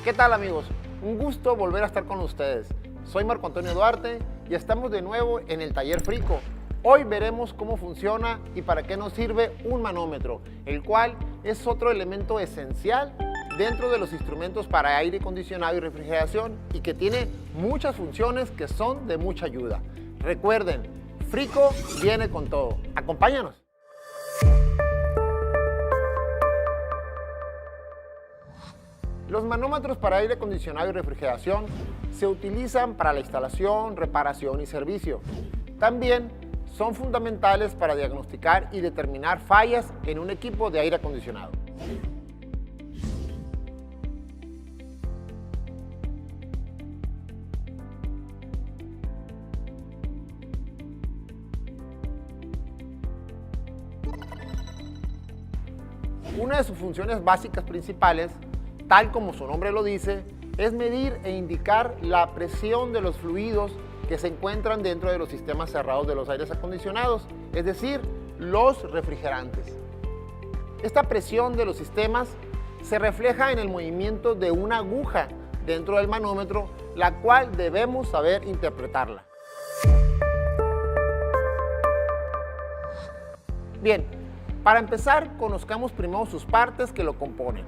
¿Qué tal, amigos? Un gusto volver a estar con ustedes. Soy Marco Antonio Duarte y estamos de nuevo en el Taller Frico. Hoy veremos cómo funciona y para qué nos sirve un manómetro, el cual es otro elemento esencial dentro de los instrumentos para aire acondicionado y refrigeración y que tiene muchas funciones que son de mucha ayuda. Recuerden, Frico viene con todo. Acompáñanos. Los manómetros para aire acondicionado y refrigeración se utilizan para la instalación, reparación y servicio. También son fundamentales para diagnosticar y determinar fallas en un equipo de aire acondicionado. Una de sus funciones básicas principales, tal como su nombre lo dice, es medir e indicar la presión de los fluidos que se encuentran dentro de los sistemas cerrados de los aires acondicionados, es decir, los refrigerantes. Esta presión de los sistemas se refleja en el movimiento de una aguja dentro del manómetro, la cual debemos saber interpretarla. Bien, para empezar, conozcamos primero sus partes que lo componen.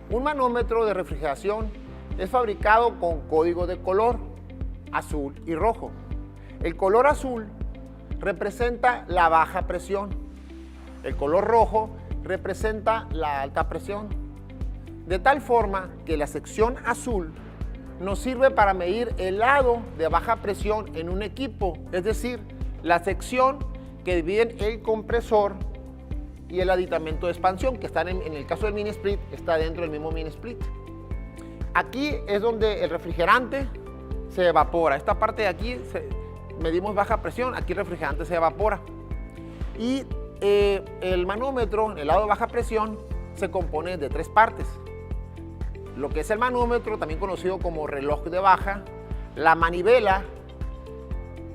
Un manómetro de refrigeración es fabricado con código de color azul y rojo. El color azul representa la baja presión. El color rojo representa la alta presión. De tal forma que la sección azul nos sirve para medir el lado de baja presión en un equipo, es decir, la sección que dividen el compresor y el aditamento de expansión, que están en el caso del mini split, está dentro del mismo mini split. Aquí es donde el refrigerante se evapora. Esta parte de aquí medimos baja presión, aquí el refrigerante se evapora. Y el manómetro, en el lado de baja presión, se compone de tres partes. Lo que es el manómetro, también conocido como reloj de baja, la manivela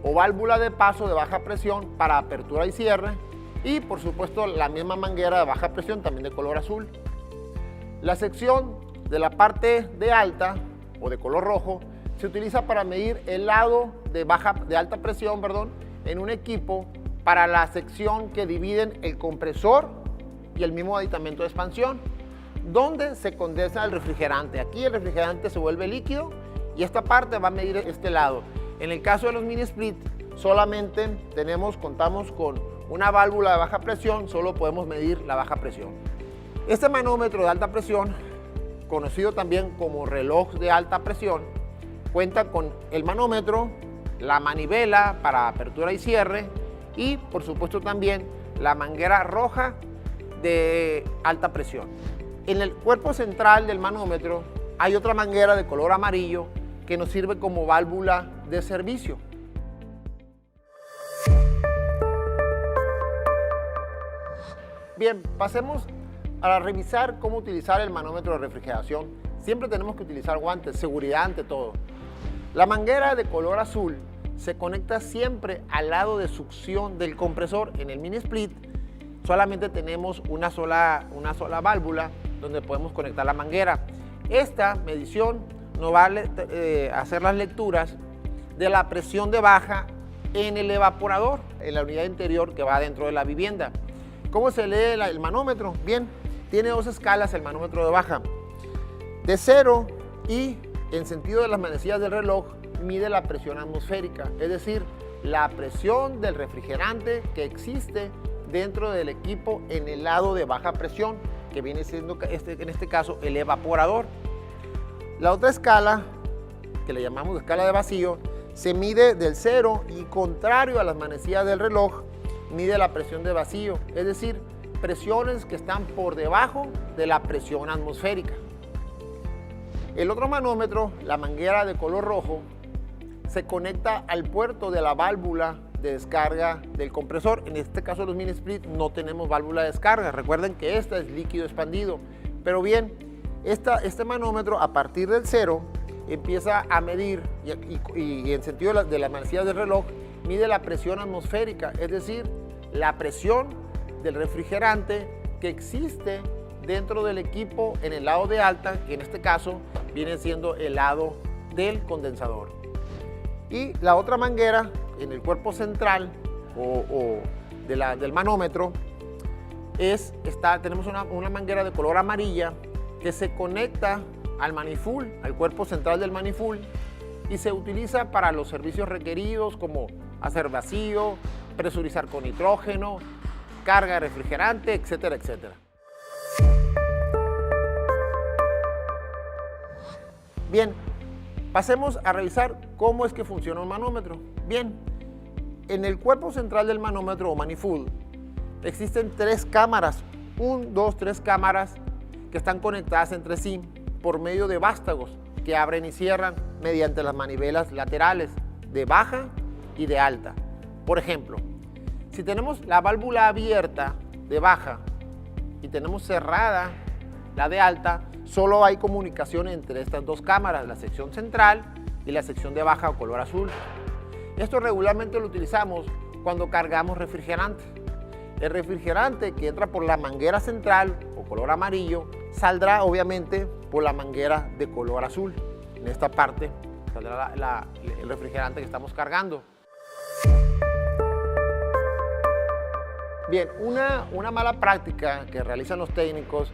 o válvula de paso de baja presión para apertura y cierre, y por supuesto la misma manguera de baja presión también de color azul. La sección de la parte de alta o de color rojo se utiliza para medir el lado de alta presión, en un equipo para la sección que dividen el compresor y el mismo aditamento de expansión, donde se condensa el refrigerante. Aquí el refrigerante se vuelve líquido y esta parte va a medir este lado. En el caso de los mini split solamente contamos con una válvula de baja presión, solo podemos medir la baja presión. Este manómetro de alta presión, conocido también como reloj de alta presión, cuenta con el manómetro, la manivela para apertura y cierre y por supuesto también la manguera roja de alta presión. En el cuerpo central del manómetro hay otra manguera de color amarillo que nos sirve como válvula de servicio. Bien, pasemos a revisar cómo utilizar el manómetro de refrigeración. Siempre tenemos que utilizar guantes, seguridad ante todo. La manguera de color azul se conecta siempre al lado de succión del compresor. En el mini split solamente tenemos una sola válvula donde podemos conectar la manguera. Esta medición nos va a hacer las lecturas de la presión de baja en el evaporador, en la unidad interior que va dentro de la vivienda. ¿Cómo se lee el manómetro? Bien, tiene dos escalas el manómetro de baja. De 0 y en sentido de las manecillas del reloj mide la presión atmosférica, es decir, la presión del refrigerante que existe dentro del equipo en el lado de baja presión, que viene siendo en este caso el evaporador. La otra escala, que le llamamos escala de vacío, se mide del 0 y contrario a las manecillas del reloj, mide la presión de vacío, es decir, presiones que están por debajo de la presión atmosférica. El otro manómetro, la manguera de color rojo, se conecta al puerto de la válvula de descarga del compresor. En este caso los mini split no tenemos válvula de descarga, recuerden que esta es líquido expandido, pero bien, este manómetro a partir del 0 empieza a medir y en sentido de las manecillas del reloj mide la presión atmosférica, es decir, la presión del refrigerante que existe dentro del equipo en el lado de alta, que en este caso viene siendo el lado del condensador. Y la otra manguera en el cuerpo central del manómetro tenemos una manguera de color amarilla que se conecta al manifold, al cuerpo central del manifold, y se utiliza para los servicios requeridos como hacer vacío, presurizar con nitrógeno, carga de refrigerante, etcétera, etcétera. Bien, pasemos a revisar cómo es que funciona un manómetro. Bien, en el cuerpo central del manómetro o manifold existen tres cámaras, tres cámaras que están conectadas entre sí por medio de vástagos que abren y cierran mediante las manivelas laterales de baja y de alta. Por ejemplo, si tenemos la válvula abierta de baja y tenemos cerrada la de alta, solo hay comunicación entre estas dos cámaras, la sección central y la sección de baja o color azul. Esto regularmente lo utilizamos cuando cargamos refrigerante. El refrigerante que entra por la manguera central o color amarillo saldrá obviamente por la manguera de color azul. En esta parte saldrá el refrigerante que estamos cargando. Bien, una mala práctica que realizan los técnicos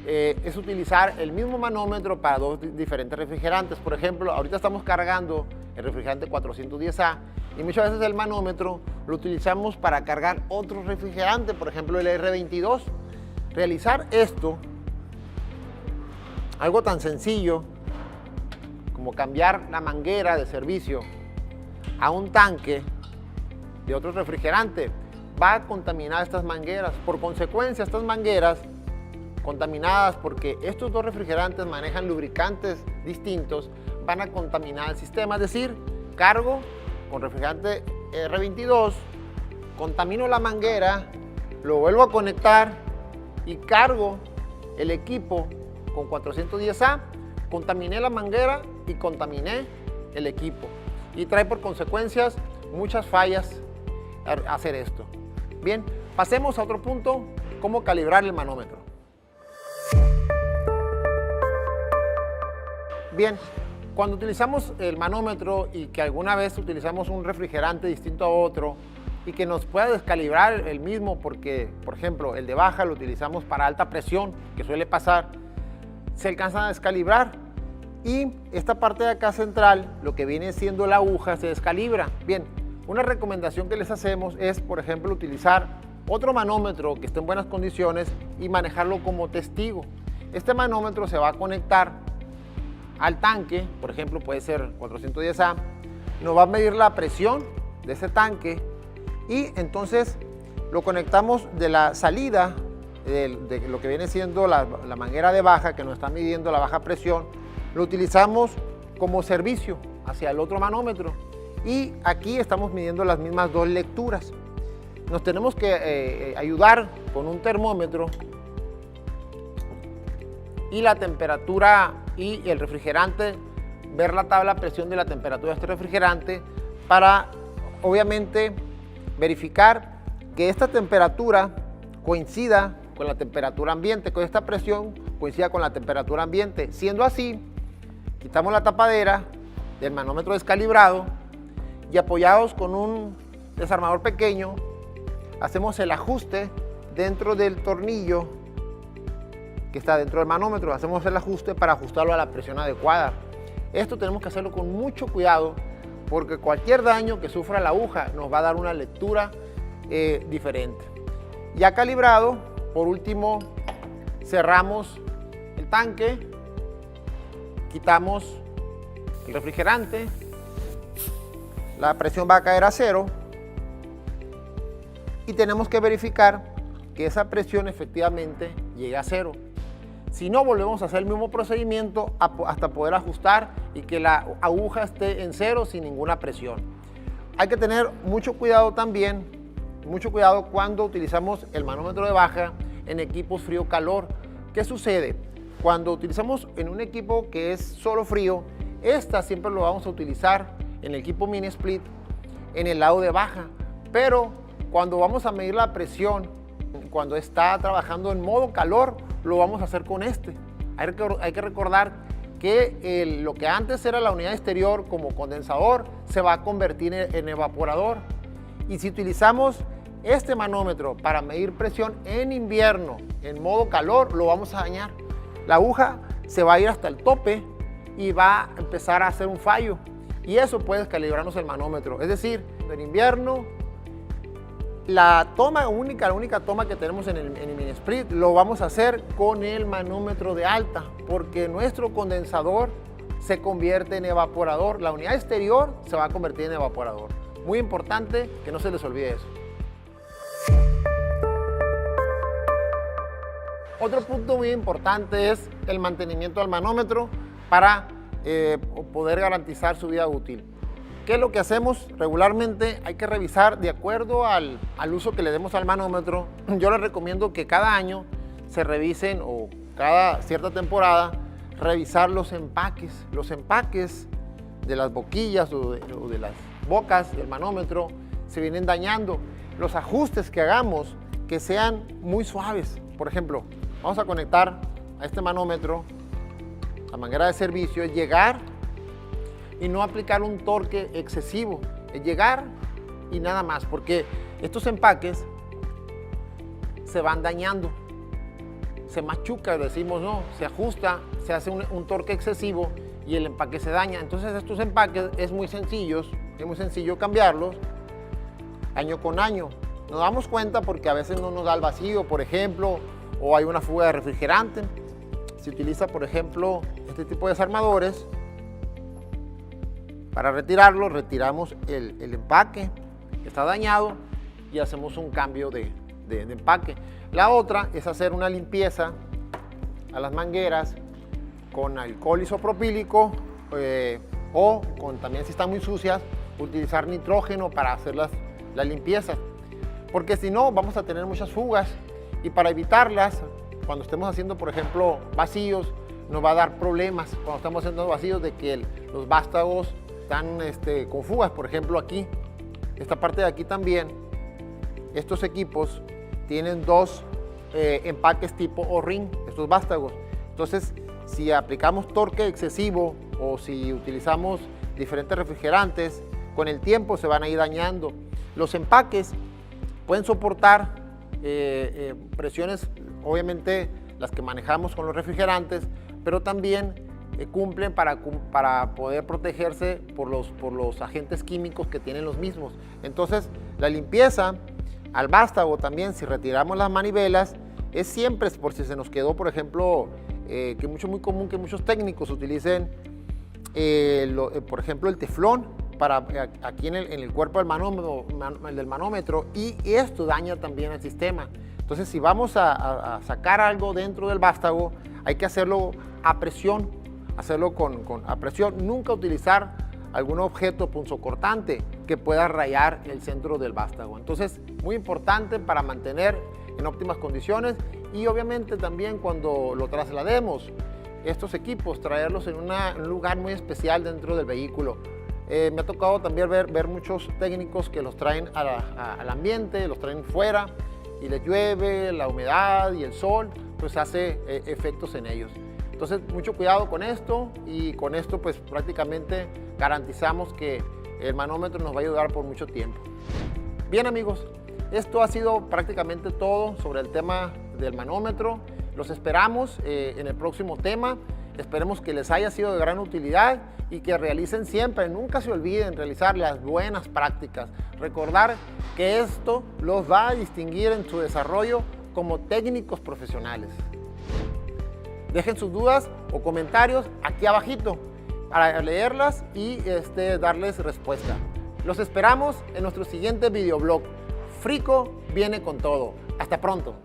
es utilizar el mismo manómetro para dos diferentes refrigerantes. Por ejemplo, ahorita estamos cargando el refrigerante 410A y muchas veces el manómetro lo utilizamos para cargar otro refrigerante, por ejemplo el R22. Realizar esto, algo tan sencillo como cambiar la manguera de servicio a un tanque de otro refrigerante, va a contaminar estas mangueras. Por consecuencia, estas mangueras contaminadas, porque estos dos refrigerantes manejan lubricantes distintos, van a contaminar el sistema. Es decir, cargo con refrigerante R22, contamino la manguera, lo vuelvo a conectar y cargo el equipo con 410A, contaminé la manguera y contaminé el equipo. Y trae por consecuencias muchas fallas hacer esto. Bien, pasemos a otro punto, cómo calibrar el manómetro. Bien, cuando utilizamos el manómetro y que alguna vez utilizamos un refrigerante distinto a otro y que nos pueda descalibrar el mismo porque, por ejemplo, el de baja lo utilizamos para alta presión, que suele pasar, se alcanza a descalibrar y esta parte de acá central, lo que viene siendo la aguja, se descalibra. Bien, una recomendación que les hacemos es, por ejemplo, utilizar otro manómetro que esté en buenas condiciones y manejarlo como testigo. Este manómetro se va a conectar al tanque, por ejemplo puede ser 410A, nos va a medir la presión de ese tanque y entonces lo conectamos de la salida de lo que viene siendo la manguera de baja que nos está midiendo la baja presión, lo utilizamos como servicio hacia el otro manómetro y aquí estamos midiendo las mismas dos lecturas. Nos tenemos que ayudar con un termómetro y la temperatura y el refrigerante, ver la tabla de presión de la temperatura de este refrigerante para obviamente verificar que esta temperatura coincida con la temperatura ambiente, que esta presión coincida con la temperatura ambiente. Siendo así, quitamos la tapadera del manómetro descalibrado y apoyados con un desarmador pequeño, hacemos el ajuste dentro del tornillo que está dentro del manómetro, hacemos el ajuste para ajustarlo a la presión adecuada. Esto tenemos que hacerlo con mucho cuidado porque cualquier daño que sufra la aguja nos va a dar una lectura diferente. Ya calibrado, por último cerramos el tanque, quitamos el refrigerante, la presión va a caer a 0 y tenemos que verificar que esa presión efectivamente llegue a 0. Si no, volvemos a hacer el mismo procedimiento hasta poder ajustar y que la aguja esté en 0 sin ninguna presión. Hay que tener mucho cuidado también, mucho cuidado cuando utilizamos el manómetro de baja en equipos frío-calor. ¿Qué sucede? Cuando utilizamos en un equipo que es solo frío, esta siempre lo vamos a utilizar en el equipo mini split en el lado de baja, pero cuando vamos a medir la presión, cuando está trabajando en modo calor, lo vamos a hacer con este. Hay que recordar que lo que antes era la unidad exterior como condensador se va a convertir en evaporador. Y si utilizamos este manómetro para medir presión en invierno, en modo calor, lo vamos a dañar. La aguja se va a ir hasta el tope y va a empezar a hacer un fallo. Y eso puede descalibrarnos el manómetro. Es decir, en invierno, la única toma que tenemos en el mini split lo vamos a hacer con el manómetro de alta, porque nuestro condensador se convierte en evaporador. La unidad exterior se va a convertir en evaporador. Muy importante que no se les olvide eso. Otro punto muy importante es el mantenimiento del manómetro para poder garantizar su vida útil. ¿Qué es lo que hacemos? Regularmente hay que revisar de acuerdo al uso que le demos al manómetro. Yo les recomiendo que cada año se revisen, o cada cierta temporada, revisar los empaques. Los empaques de las boquillas o de las bocas del manómetro se vienen dañando. Los ajustes que hagamos que sean muy suaves. Por ejemplo, vamos a conectar a este manómetro, la manguera de servicio, es llegar y no aplicar un torque excesivo, es llegar y nada más, porque estos empaques se van dañando, se machuca, decimos, no, se ajusta, se hace un torque excesivo y el empaque se daña. Entonces estos empaques es muy sencillo cambiarlos año con año. Nos damos cuenta porque a veces no nos da el vacío, por ejemplo, o hay una fuga de refrigerante. Se utiliza, por ejemplo, este tipo de desarmadores. Para retirarlo, retiramos el empaque que está dañado y hacemos un cambio de empaque. La otra es hacer una limpieza a las mangueras con alcohol isopropílico o también, si están muy sucias, utilizar nitrógeno para hacer la limpieza. Porque si no, vamos a tener muchas fugas, y para evitarlas, cuando estemos haciendo, por ejemplo, vacíos, nos va a dar problemas cuando estamos haciendo vacíos de que los vástagos están con fugas. Por ejemplo, aquí, esta parte de aquí también, estos equipos tienen dos empaques tipo O-ring, estos vástagos. Entonces, si aplicamos torque excesivo o si utilizamos diferentes refrigerantes, con el tiempo se van a ir dañando. Los empaques pueden soportar presiones, obviamente las que manejamos con los refrigerantes, pero también cumplen para poder protegerse por los agentes químicos que tienen los mismos. Entonces, la limpieza al vástago también, si retiramos las manivelas, es siempre por si se nos quedó, por ejemplo, que es muy común que muchos técnicos utilicen, por ejemplo, el teflón aquí en el cuerpo del manómetro, y esto daña también el sistema. Entonces, si vamos a sacar algo dentro del vástago, hay que hacerlo a presión, a presión. Nunca utilizar algún objeto punzocortante que pueda rayar el centro del vástago. Entonces, muy importante para mantener en óptimas condiciones, y obviamente también cuando lo traslademos, estos equipos, traerlos en un lugar muy especial dentro del vehículo. Me ha tocado también ver muchos técnicos que los traen al ambiente, los traen fuera, y les llueve, la humedad y el sol, pues hace efectos en ellos. Entonces, mucho cuidado con esto, y con esto pues prácticamente garantizamos que el manómetro nos va a ayudar por mucho tiempo. Bien, amigos, esto ha sido prácticamente todo sobre el tema del manómetro. Los esperamos en el próximo tema. Esperemos que les haya sido de gran utilidad y que realicen siempre, nunca se olviden realizar las buenas prácticas. Recordar que esto los va a distinguir en su desarrollo como técnicos profesionales. Dejen sus dudas o comentarios aquí abajito para leerlas y darles respuesta. Los esperamos en nuestro siguiente videoblog. Frico viene con todo. Hasta pronto.